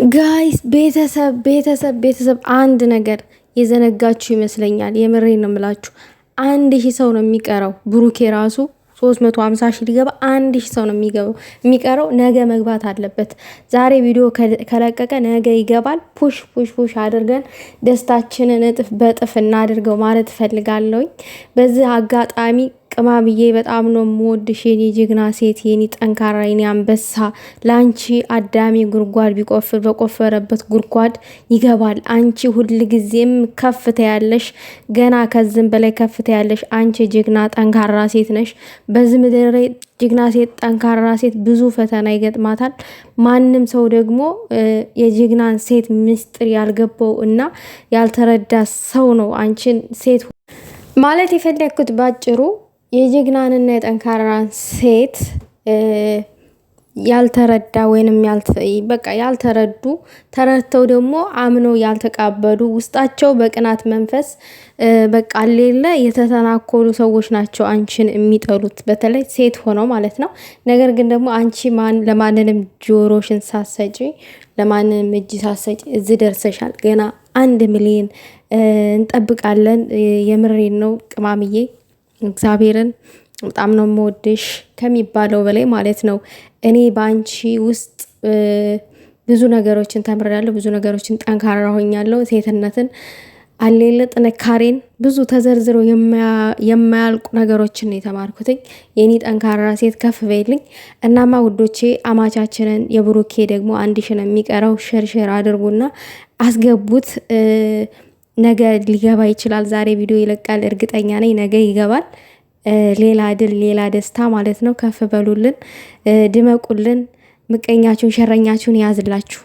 ጋይስ ቤተሰብ አንድ ነገር የዘነጋችሁ ይመስለኛል። የምሬን ነው የምላችሁ። 1000 ሰው ነው የሚቀረው። ብሩኬ ራሱ 350 ሺህ ሊገባ 1000 ሰው ነው የሚቀረው። ነገ መግባት አለበት። ዛሬ ቪዲዮ ከለቀቀ ነገ ይገባል። ፑሽ አድርገን ደስታችንን እጥፍ በጥፍ እናድርገው ማለት እፈልጋለሁኝ። በዚህ አጋጣሚ ቅማምዬ በጣም ነው የምወድሽ የኔ ጀግና ሴት፣ የኔ ጠንካራ፣ የኔ አንበሳ። ላንቺ አዳሚ ጉድጓድ ቢቆፍር በቆፈረበት ጉድጓድ ይገባል። አንቺ ሁልጊዜም ከፍታ ያለሽ፣ ገና ከዝም በላይ ከፍታ ያለሽ አንቺ ጀግና ጠንካራ ሴት ነሽ። በዚህ ምድር ላይ ጀግና ሴት ጠንካራ ሴት ብዙ ፈተና ይገጥማታል። ማንም ሰው ደግሞ የጀግናን ሴት ምስጢር ያልገባው እና ያልተረዳ ሰው ነው አንቺን ሴት ማለት የፈለግኩት ባጭሩ የጀግናንና የጠንካራን ሴት ያልተረዳ ወይንም በቃ ያልተረዱ ተረድተው ደግሞ አምነው ያልተቃበሉ ውስጣቸው በቅናት መንፈስ በቃ ሌለ የተተናኮሉ ሰዎች ናቸው አንቺን የሚጠሉት፣ በተለይ ሴት ሆነው ማለት ነው። ነገር ግን ደግሞ አንቺ ለማንንም ጆሮሽን ሳሰጪ ለማንንም እጅ ሳሰጪ እዚህ ደርሰሻል። ገና 1 ሚሊዮን እንጠብቃለን። የምሬን ነው ቅማምዬ። እግዚአብሔርን በጣም ነው የምወድሽ ከሚባለው በላይ ማለት ነው። እኔ በአንቺ ውስጥ ብዙ ነገሮችን ተምሬያለሁ። ብዙ ነገሮችን ጠንካራ ሆኛለሁ። ሴትነትን አሌለ ጥንካሬን ብዙ ተዘርዝረው የማያልቁ ነገሮችን የተማርኩትኝ። የኔ ጠንካራ ሴት ከፍ በይልኝ። እናማ ውዶቼ አማቻችንን የብሩኬ ደግሞ 1000 ነው የሚቀረው። ሸርሸር አድርጉና አስገቡት። ነገ ሊገባ ይችላል። ዛሬ ቪዲዮ ይለቃል እርግጠኛ ነኝ። ነገ ይገባል። ሌላ ድል ሌላ ደስታ ማለት ነው። ከፍ በሉልን፣ ድመቁልን። ምቀኛችሁን ሸረኛችሁን ያዝላችሁ።